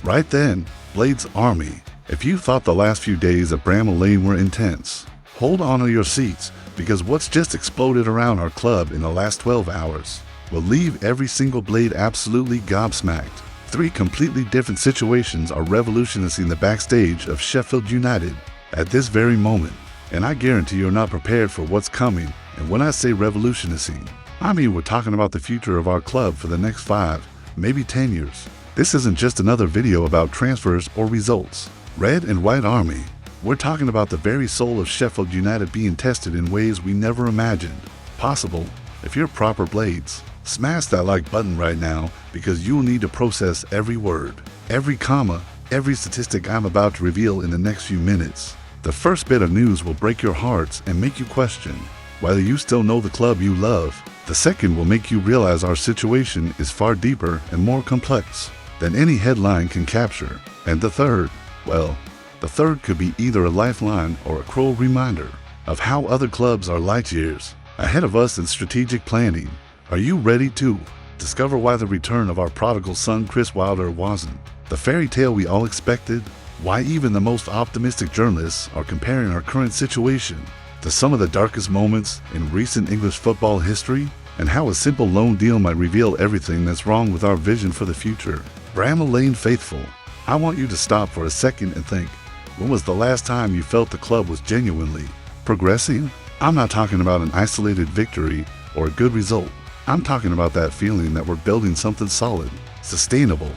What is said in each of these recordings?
Right then, Blades Army, if you thought the last few days at Bramall Lane were intense, hold on to your seats, because what's just exploded around our club in the last 12 hours will leave every single Blade absolutely gobsmacked. Three completely different situations are revolutionizing the backstage of Sheffield United at this very moment, and I guarantee you're not prepared for what's coming. And when I say revolutionizing, I mean we're talking about the future of our club for the next 5, maybe 10 years. This isn't just another video about transfers or results. Red and White Army, we're talking about the very soul of Sheffield United being tested in ways we never imagined possible. If you're proper Blades, smash that like button right now, because you'll need to process every word, every comma, every statistic I'm about to reveal in the next few minutes. The first bit of news will break your hearts and make you question whether you still know the club you love. The second will make you realize our situation is far deeper and more complex than any headline can capture. And the third, well, the third could be either a lifeline or a cruel reminder of how other clubs are light years ahead of us in strategic planning. Are you ready to discover why the return of our prodigal son Chris Wilder wasn't the fairy tale we all expected? Why even the most optimistic journalists are comparing our current situation to some of the darkest moments in recent English football history? And how a simple loan deal might reveal everything that's wrong with our vision for the future. Bramall Lane faithful, I want you to stop for a second and think, when was the last time you felt the club was genuinely progressing? I'm not talking about an isolated victory or a good result. I'm talking about that feeling that we're building something solid, sustainable,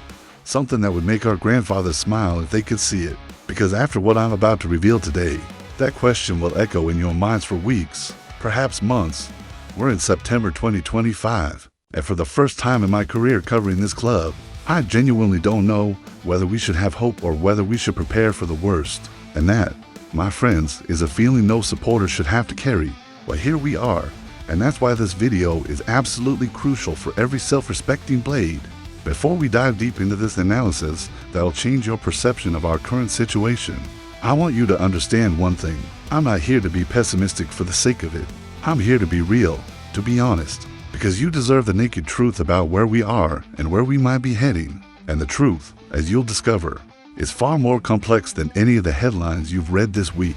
something that would make our grandfathers smile if they could see it. Because after what I'm about to reveal today, that question will echo in your minds for weeks, perhaps months. We're in September 2025, and for the first time in my career covering this club, I genuinely don't know whether we should have hope or whether we should prepare for the worst. And that, my friends, is a feeling no supporter should have to carry. Well, here we are, and that's why this video is absolutely crucial for every self-respecting Blade. Before we dive deep into this analysis that'll change your perception of our current situation, I want you to understand one thing. I'm not here to be pessimistic for the sake of it. I'm here to be real, to be honest, because you deserve the naked truth about where we are and where we might be heading. And the truth, as you'll discover, is far more complex than any of the headlines you've read this week.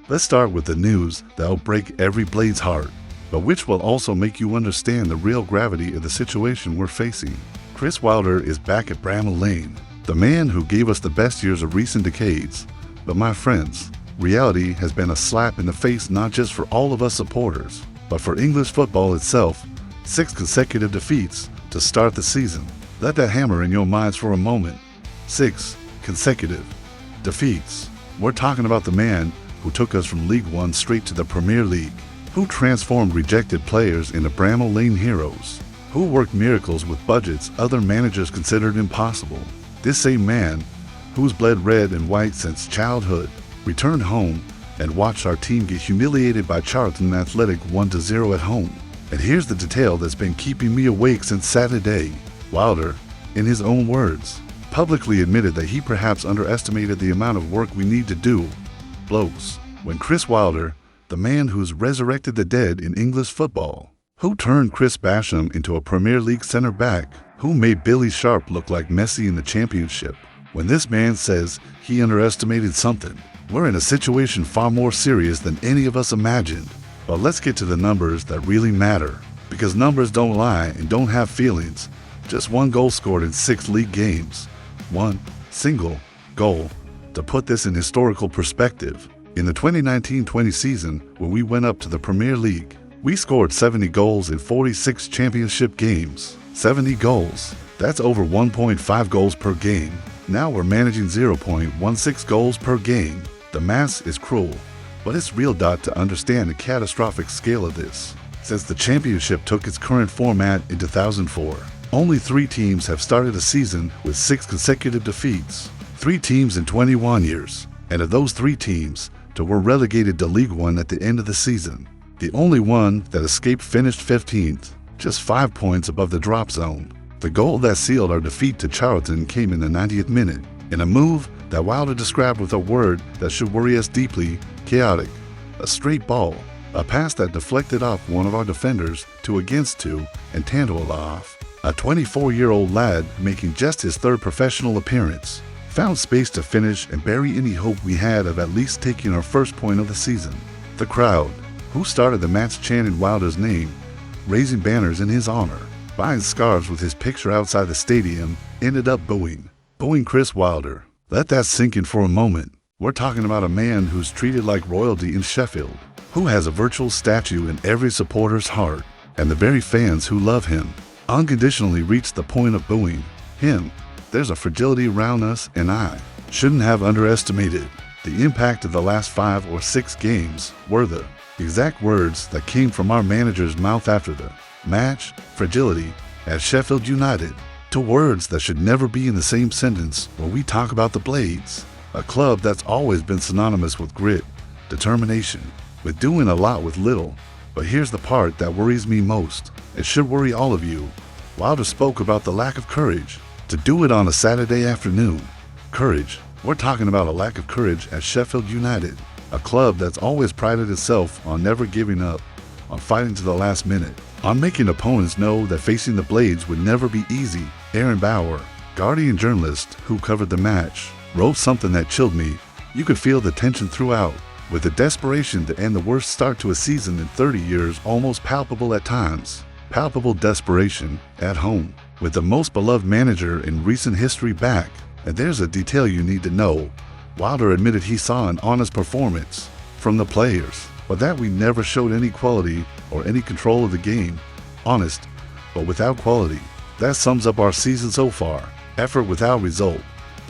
Let's start with the news that'll break every Blade's heart, but which will also make you understand the real gravity of the situation we're facing. Chris Wilder is back at Bramall Lane, the man who gave us the best years of recent decades. But my friends, reality has been a slap in the face not just for all of us supporters, but for English football itself. 6 consecutive defeats to start the season. Let that hammer in your minds for a moment. 6 consecutive defeats. We're talking about the man who took us from League One straight to the Premier League, who transformed rejected players into Bramall Lane heroes, who worked miracles with budgets other managers considered impossible. This same man, who's bled red and white since childhood, returned home and watched our team get humiliated by Charlton Athletic 1-0 at home. And here's the detail that's been keeping me awake since Saturday. Wilder, in his own words, publicly admitted that he perhaps underestimated the amount of work we need to do. Blokes, when Chris Wilder, the man who's resurrected the dead in English football, who turned Chris Basham into a Premier League center back, who made Billy Sharp look like Messi in the championship, when this man says he underestimated something, we're in a situation far more serious than any of us imagined. But let's get to the numbers that really matter, because numbers don't lie and don't have feelings. Just 1 goal scored in 6 league games. 1 single goal. To put this in historical perspective, in the 2019-20 season, when we went up to the Premier League, we scored 70 goals in 46 championship games. 70 goals. That's over 1.5 goals per game. Now we're managing 0.16 goals per game. The math is cruel, but it's real. To understand the catastrophic scale of this. Since the championship took its current format in 2004, only 3 teams have started a season with 6 consecutive defeats. 3 teams in 21 years. And of those 3 teams, 2 were relegated to League One at the end of the season. The only one that escaped finished 15th, just 5 points above the drop zone. The goal that sealed our defeat to Charlton came in the 90th minute, in a move that Wilder described with a word that should worry us deeply: chaotic. A straight ball, a pass that deflected off one of our defenders 2 against 2 and Tandoa off. A 24-year-old lad making just his third professional appearance found space to finish and bury any hope we had of at least taking our first point of the season. The crowd, who started the match chanting Wilder's name, raising banners in his honor, buying scarves with his picture outside the stadium, ended up booing Chris Wilder. Let that sink in for a moment. We're talking about a man who's treated like royalty in Sheffield, who has a virtual statue in every supporter's heart, and the very fans who love him unconditionally reached the point of booing him. There's a fragility around us, and I shouldn't have underestimated the impact of the last 5 or 6 games were the exact words that came from our manager's mouth after the match. Fragility at Sheffield United. 2 words that should never be in the same sentence when we talk about the Blades, a club that's always been synonymous with grit, determination, with doing a lot with little. But here's the part that worries me most. It should worry all of you. Wilder spoke about the lack of courage to do it on a Saturday afternoon. Courage. We're talking about a lack of courage at Sheffield United, a club that's always prided itself on never giving up, on fighting to the last minute, on making opponents know that facing the Blades would never be easy. Aaron Bauer, Guardian journalist who covered the match, wrote something that chilled me. You could feel the tension throughout, with the desperation to end the worst start to a season in 30 years almost palpable at times. Palpable desperation at home, with the most beloved manager in recent history back. And there's a detail you need to know. Wilder admitted he saw an honest performance from the players, but that we never showed any quality or any control of the game. Honest, but without quality. That sums up our season so far. Effort without result,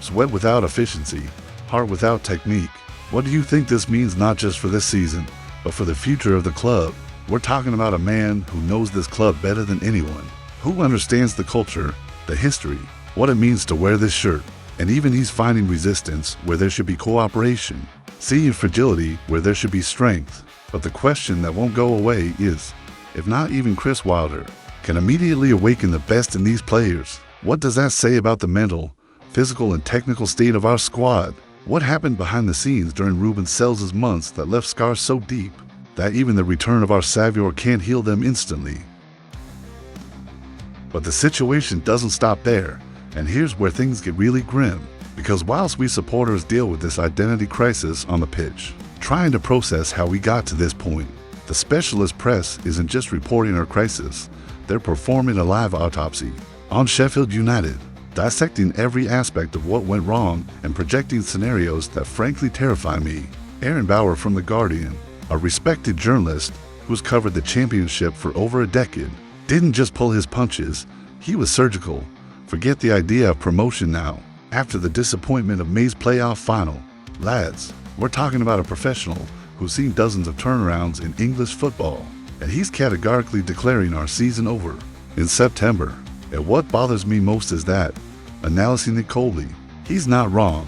sweat without efficiency, heart without technique. What do you think this means not just for this season, but for the future of the club? We're talking about a man who knows this club better than anyone, who understands the culture, the history, what it means to wear this shirt. And even he's finding resistance where there should be cooperation, seeing fragility where there should be strength. But the question that won't go away is, if not even Chris Wilder can immediately awaken the best in these players, what does that say about the mental, physical, and technical state of our squad? What happened behind the scenes during Ruben Sells' months that left scars so deep that even the return of our Savior can't heal them instantly? But the situation doesn't stop there. And here's where things get really grim, because whilst we supporters deal with this identity crisis on the pitch, trying to process how we got to this point, the specialist press isn't just reporting our crisis, they're performing a live autopsy on Sheffield United, dissecting every aspect of what went wrong and projecting scenarios that frankly terrify me. Aaron Bauer from The Guardian, a respected journalist who's covered the championship for over a decade, didn't just pull his punches, he was surgical. Forget the idea of promotion now. After the disappointment of May's playoff final, lads, we're talking about a professional who's seen dozens of turnarounds in English football, and he's categorically declaring our season over in September. And what bothers me most is that, analyzing it coldly, he's not wrong.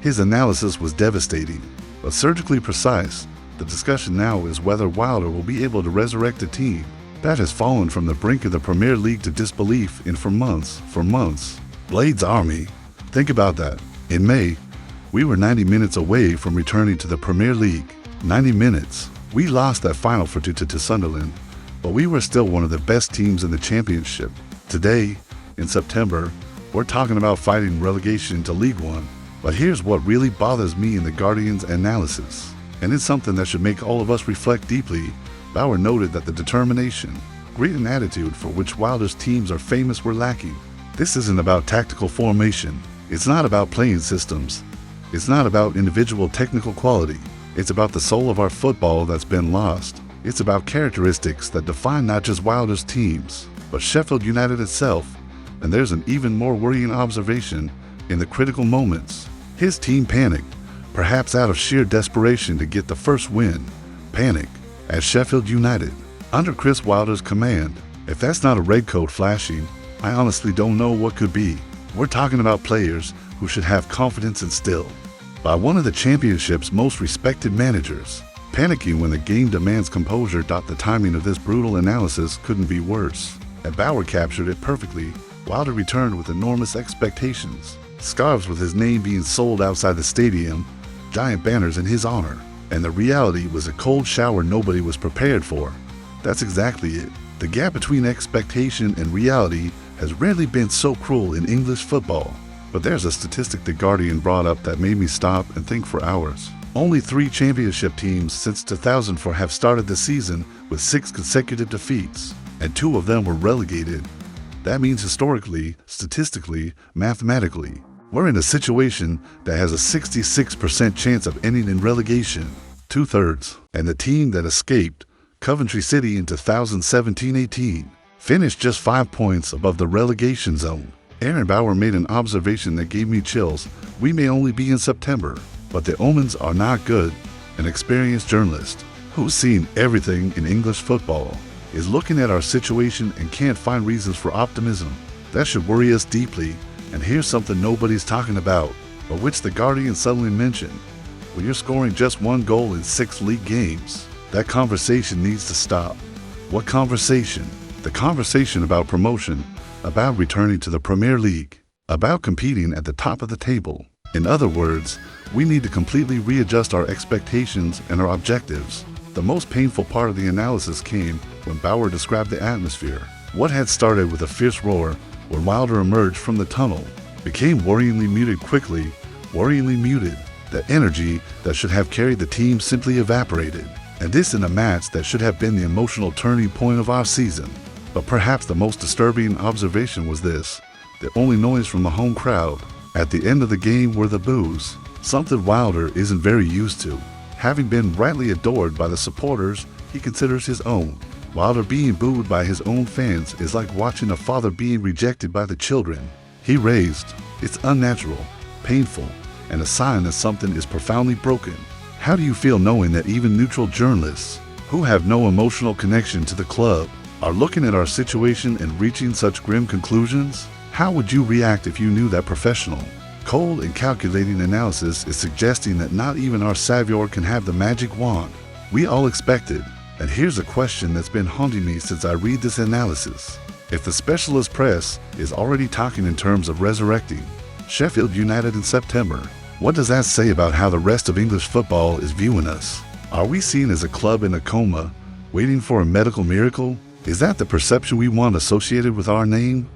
His analysis was devastating, but surgically precise. The discussion now is whether Wilder will be able to resurrect a team that has fallen from the brink of the Premier League to disbelief in for months. Blades Army. Think about that. In May, we were 90 minutes away from returning to the Premier League. 90 minutes. We lost that final for to Sunderland, but we were still one of the best teams in the championship. Today, in September, we're talking about fighting relegation to League One. But here's what really bothers me in the Guardian's analysis, and it's something that should make all of us reflect deeply. Bauer noted that the determination, grit, and attitude for which Wilder's teams are famous were lacking. This isn't about tactical formation. It's not about playing systems. It's not about individual technical quality. It's about the soul of our football that's been lost. It's about characteristics that define not just Wilder's teams, but Sheffield United itself. And there's an even more worrying observation in the critical moments. His team panicked, perhaps out of sheer desperation to get the first win. Panic at Sheffield United, under Chris Wilder's command. If that's not a redcoat flashing, I honestly don't know what could be. We're talking about players who should have confidence instilled by one of the championship's most respected managers. Panicking when the game demands composure. The timing of this brutal analysis couldn't be worse, and Bauer captured it perfectly. Wilder returned with enormous expectations, scarves with his name being sold outside the stadium, giant banners in his honor. And the reality was a cold shower nobody was prepared for. That's exactly it. The gap between expectation and reality has rarely been so cruel in English football. But there's a statistic the Guardian brought up that made me stop and think for hours. Only 3 championship teams since 2004 have started the season with 6 consecutive defeats, and 2 of them were relegated. That means historically, statistically, mathematically, we're in a situation that has a 66% chance of ending in relegation, 2/3, and the team that escaped, Coventry City in 2017-18, finished just 5 points above the relegation zone. Aaron Bauer made an observation that gave me chills. We may only be in September, but the omens are not good. An experienced journalist who's seen everything in English football is looking at our situation and can't find reasons for optimism. That should worry us deeply. And here's something nobody's talking about, but which the Guardian suddenly mentioned. When you're scoring just 1 goal in 6 league games, that conversation needs to stop. What conversation? The conversation about promotion, about returning to the Premier League, about competing at the top of the table. In other words, we need to completely readjust our expectations and our objectives. The most painful part of the analysis came when Bauer described the atmosphere. What had started with a fierce roar when Wilder emerged from the tunnel became worryingly muted quickly, worryingly muted. The energy that should have carried the team simply evaporated. And this in a match that should have been the emotional turning point of our season. But perhaps the most disturbing observation was this: the only noise from the home crowd at the end of the game were the boos, something Wilder isn't very used to. Having been rightly adored by the supporters he considers his own, Wilder being booed by his own fans is like watching a father being rejected by the children he raised. It's unnatural, painful, and a sign that something is profoundly broken. How do you feel knowing that even neutral journalists, who have no emotional connection to the club, are looking at our situation and reaching such grim conclusions? How would you react if you knew that professional, cold and calculating analysis is suggesting that not even our savior can have the magic wand we all expected? And here's a question that's been haunting me since I read this analysis. If the specialist press is already talking in terms of resurrecting Sheffield United in September, what does that say about how the rest of English football is viewing us? Are we seen as a club in a coma, waiting for a medical miracle? Is that the perception we want associated with our name?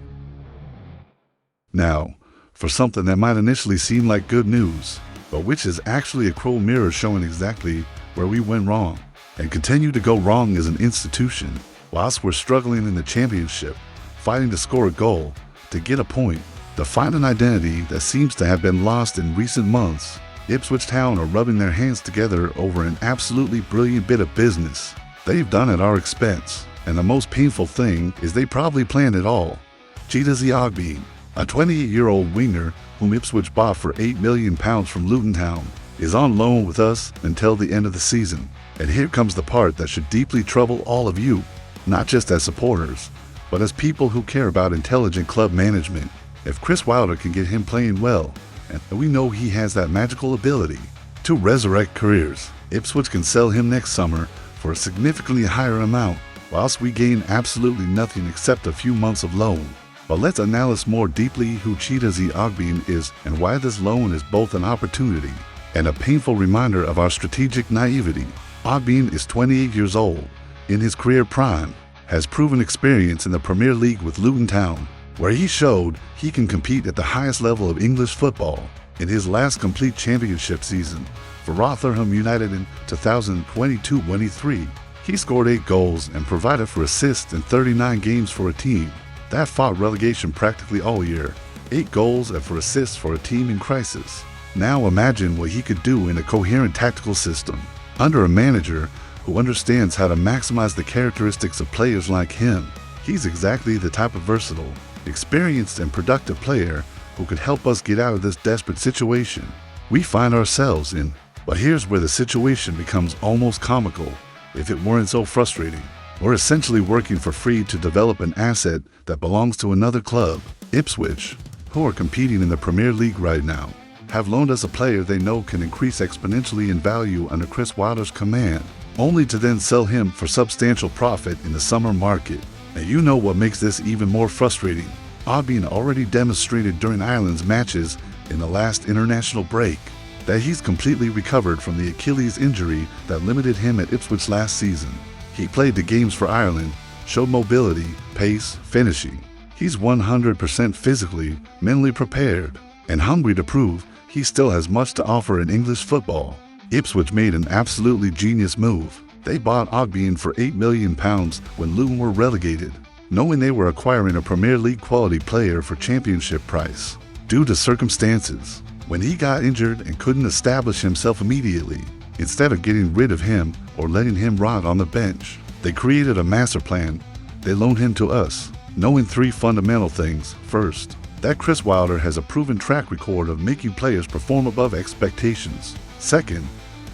Now, for something that might initially seem like good news, but which is actually a cruel mirror showing exactly where we went wrong and continue to go wrong as an institution. Whilst we're struggling in the championship, fighting to score a goal, to get a point, to find an identity that seems to have been lost in recent months, Ipswich Town are rubbing their hands together over an absolutely brilliant bit of business they've done at our expense. And the most painful thing is they probably planned it all. Chidozie Ogbene, a 28-year-old winger whom Ipswich bought for £8 million from Luton Town, is on loan with us until the end of the season. And here comes the part that should deeply trouble all of you, not just as supporters, but as people who care about intelligent club management. If Chris Wilder can get him playing well, and we know he has that magical ability to resurrect careers, Ipswich can sell him next summer for a significantly higher amount, whilst we gain absolutely nothing except a few months of loan. But let's analyze more deeply who Chidozie Ogbene is and why this loan is both an opportunity and a painful reminder of our strategic naivety. Ogbene is 28 years old, in his career prime, has proven experience in the Premier League with Luton Town, where he showed he can compete at the highest level of English football. In his last complete championship season for Rotherham United in 2022-23, he scored 8 goals and provided for assists in 39 games for a team that fought relegation practically all year. 8 goals and 4 assists for a team in crisis. Now imagine what he could do in a coherent tactical system, under a manager who understands how to maximize the characteristics of players like him. He's exactly the type of versatile, experienced and productive player who could help us get out of this desperate situation we find ourselves in. But here's where the situation becomes almost comical. If it weren't so frustrating, we're essentially working for free to develop an asset that belongs to another club. Ipswich, who are competing in the Premier League right now, have loaned us a player they know can increase exponentially in value under Chris Wilder's command, only to then sell him for substantial profit in the summer market. And you know what makes this even more frustrating? Ogbene already demonstrated during Ireland's matches in the last international break that he's completely recovered from the Achilles injury that limited him at Ipswich last season. He played the games for Ireland, showed mobility, pace, finishing. He's 100% physically, mentally prepared, and hungry to prove he still has much to offer in English football. Ipswich made an absolutely genius move. They bought Ogbean for £8 million when Luton were relegated, knowing they were acquiring a Premier League quality player for championship price. Due to circumstances, when he got injured and couldn't establish himself immediately, instead of getting rid of him or letting him rot on the bench, they created a master plan. They loaned him to us, knowing three fundamental things. First, that Chris Wilder has a proven track record of making players perform above expectations. Second,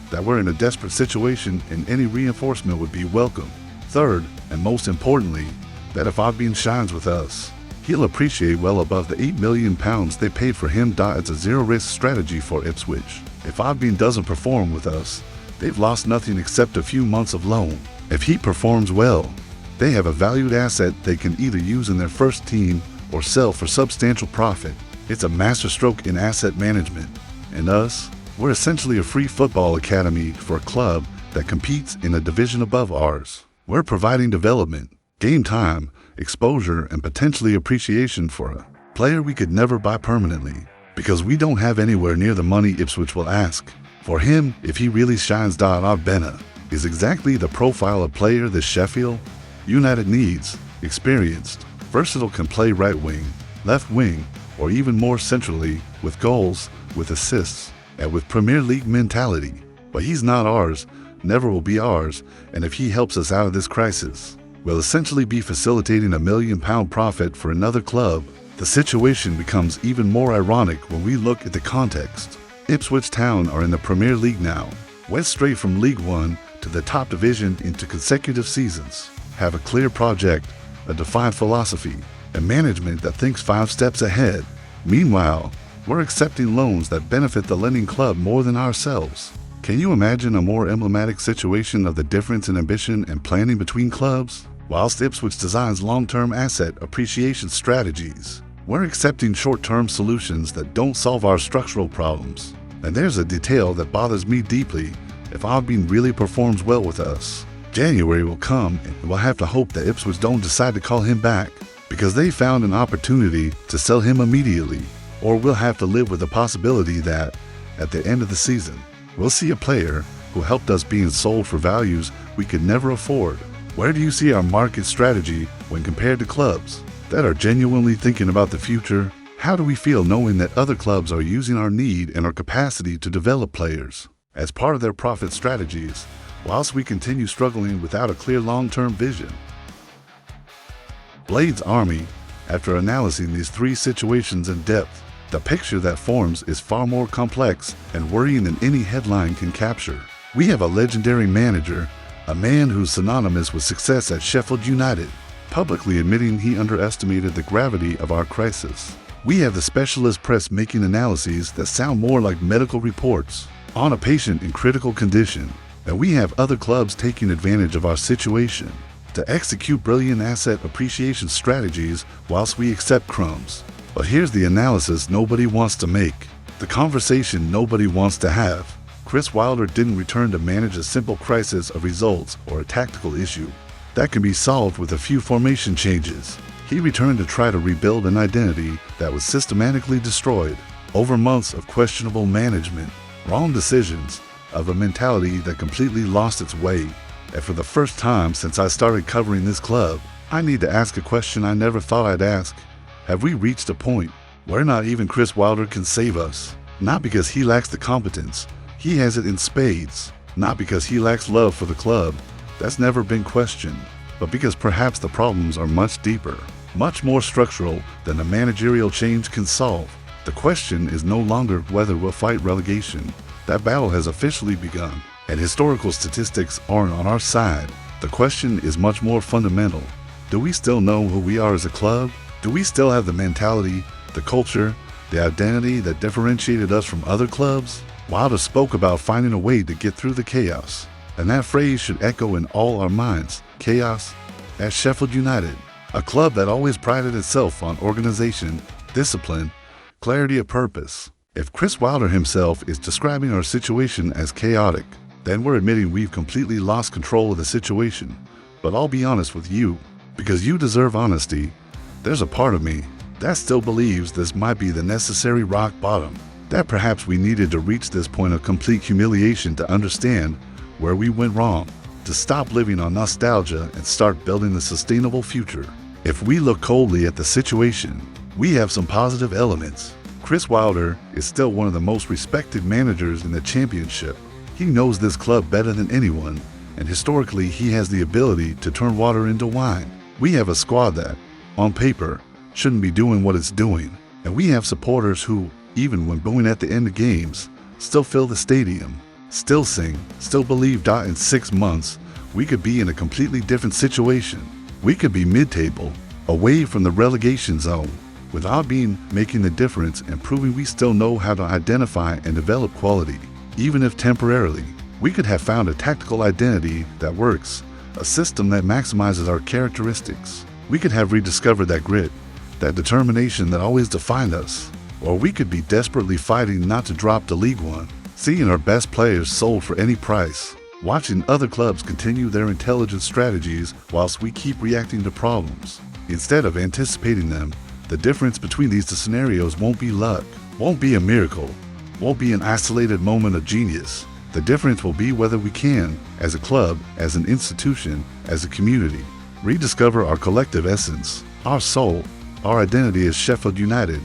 that we're in a desperate situation and any reinforcement would be welcome. Third, and most importantly, that if Ogbean shines with us, he'll appreciate well above the £8 million they paid for him. It's a zero-risk strategy for Ipswich. If Ogbean doesn't perform with us, they've lost nothing except a few months of loan. If he performs well, they have a valued asset they can either use in their first team or sell for substantial profit. It's a masterstroke in asset management. And us, we're essentially a free football academy for a club that competes in a division above ours. We're providing development, game time, exposure, and potentially appreciation for a player we could never buy permanently, because we don't have anywhere near the money Ipswich will ask. For him, if he really shines, Ogbena is exactly the profile of player that Sheffield United needs. Experienced, versatile, can play right wing, left wing, or even more centrally, with goals, with assists, and with Premier League mentality. But he's not ours, never will be ours, and if he helps us out of this crisis, we'll essentially be facilitating £1 million profit for another club. The situation becomes even more ironic when we look at the context. Ipswich Town are in the Premier League now, went straight from League One to the top division into consecutive seasons, have a clear project, a defined philosophy, and management that thinks 5 steps ahead. Meanwhile, we're accepting loans that benefit the lending club more than ourselves. Can you imagine a more emblematic situation of the difference in ambition and planning between clubs? Whilst Ipswich designs long-term asset appreciation strategies, we're accepting short-term solutions that don't solve our structural problems. And there's a detail that bothers me deeply. If Ogbean really performs well with us, January will come and we'll have to hope that Ipswich don't decide to call him back because they found an opportunity to sell him immediately. Or we'll have to live with the possibility that, at the end of the season, we'll see a player who helped us being sold for values we could never afford. Where do you see our market strategy when compared to clubs that are genuinely thinking about the future? How do we feel knowing that other clubs are using our need and our capacity to develop players as part of their profit strategies, whilst we continue struggling without a clear long-term vision? Blade's Army, after analyzing these three situations in depth, the picture that forms is far more complex and worrying than any headline can capture. We have a legendary manager, a man who's synonymous with success at Sheffield United, publicly admitting he underestimated the gravity of our crisis. We have the specialist press making analyses that sound more like medical reports on a patient in critical condition, and we have other clubs taking advantage of our situation to execute brilliant asset appreciation strategies whilst we accept crumbs. But here's the analysis nobody wants to make, the conversation nobody wants to have. Chris Wilder didn't return to manage a simple crisis of results or a tactical issue that can be solved with a few formation changes. He returned to try to rebuild an identity that was systematically destroyed over months of questionable management, wrong decisions, of a mentality that completely lost its way. And for the first time since I started covering this club, I need to ask a question I never thought I'd ask. Have we reached a point where not even Chris Wilder can save us? Not because he lacks the competence, he has it in spades. Not because he lacks love for the club, that's never been questioned, but because perhaps the problems are much deeper, much more structural than a managerial change can solve. The question is no longer whether we'll fight relegation. That battle has officially begun, and historical statistics aren't on our side. The question is much more fundamental. Do we still know who we are as a club? Do we still have the mentality, the culture, the identity that differentiated us from other clubs? Wilder spoke about finding a way to get through the chaos, and that phrase should echo in all our minds. Chaos at Sheffield United, a club that always prided itself on organization, discipline, clarity of purpose. If Chris Wilder himself is describing our situation as chaotic, then we're admitting we've completely lost control of the situation. But I'll be honest with you, because you deserve honesty. there's a part of me that still believes this might be the necessary rock bottom, that perhaps we needed to reach this point of complete humiliation to understand where we went wrong, to stop living on nostalgia and start building a sustainable future. If we look coldly at the situation, we have some positive elements. Chris Wilder is still one of the most respected managers in the championship. He knows this club better than anyone, and historically he has the ability to turn water into wine. We have a squad that, on paper, shouldn't be doing what it's doing, and we have supporters who, even when booing at the end of games, still fill the stadium, still sing, still believe that in 6 months we could be in a completely different situation. We could be mid-table, away from the relegation zone, without making the difference and proving we still know how to identify and develop quality. Even if temporarily, we could have found a tactical identity that works, a system that maximizes our characteristics. We could have rediscovered that grit, that determination that always defined us. Or we could be desperately fighting not to drop to League One, seeing our best players sold for any price, watching other clubs continue their intelligent strategies whilst we keep reacting to problems, instead of anticipating them. The difference between these two scenarios won't be luck, won't be a miracle, won't be an isolated moment of genius. The difference will be whether we can, as a club, as an institution, as a community, rediscover our collective essence, our soul, our identity as Sheffield United.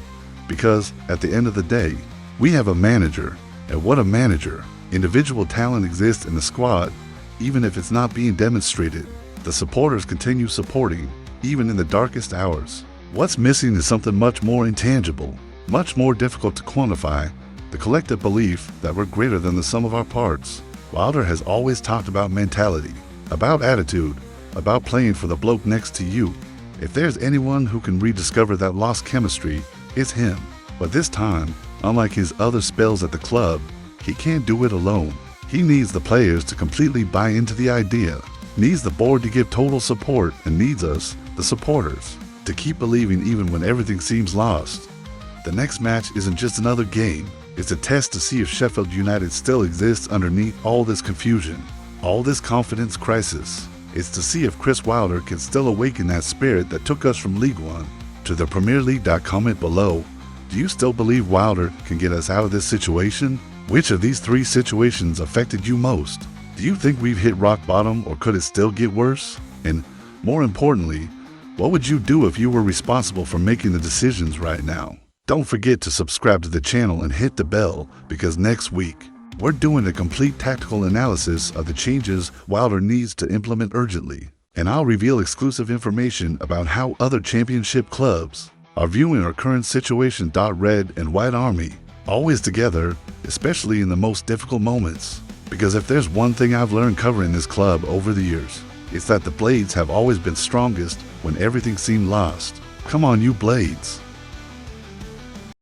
Because, at the end of the day, we have a manager, and what a manager! Individual talent exists in the squad, even if it's not being demonstrated. The supporters continue supporting, even in the darkest hours. What's missing is something much more intangible, much more difficult to quantify, the collective belief that we're greater than the sum of our parts. Wilder has always talked about mentality, about attitude, about playing for the bloke next to you. If there's anyone who can rediscover that lost chemistry, it's him. But this time, unlike his other spells at the club, he can't do it alone. He needs the players to completely buy into the idea, needs the board to give total support, and needs us, the supporters, to keep believing even when everything seems lost. The next match isn't just another game, it's a test to see if Sheffield United still exists underneath all this confusion, all this confidence crisis. It's to see if Chris Wilder can still awaken that spirit that took us from League One to the Premier League. Comment below, do you still believe Wilder can get us out of this situation? Which of these 3 situations affected you most? Do you think we've hit rock bottom, or could it still get worse? And more importantly, what would you do if you were responsible for making the decisions right now? Don't forget to subscribe to the channel and hit the bell, because next week, we're doing a complete tactical analysis of the changes Wilder needs to implement urgently. And I'll reveal exclusive information about how other championship clubs are viewing our current situation. Red and White Army, always together, especially in the most difficult moments. Because if there's one thing I've learned covering this club over the years, it's that the Blades have always been strongest when everything seemed lost. Come on, you Blades.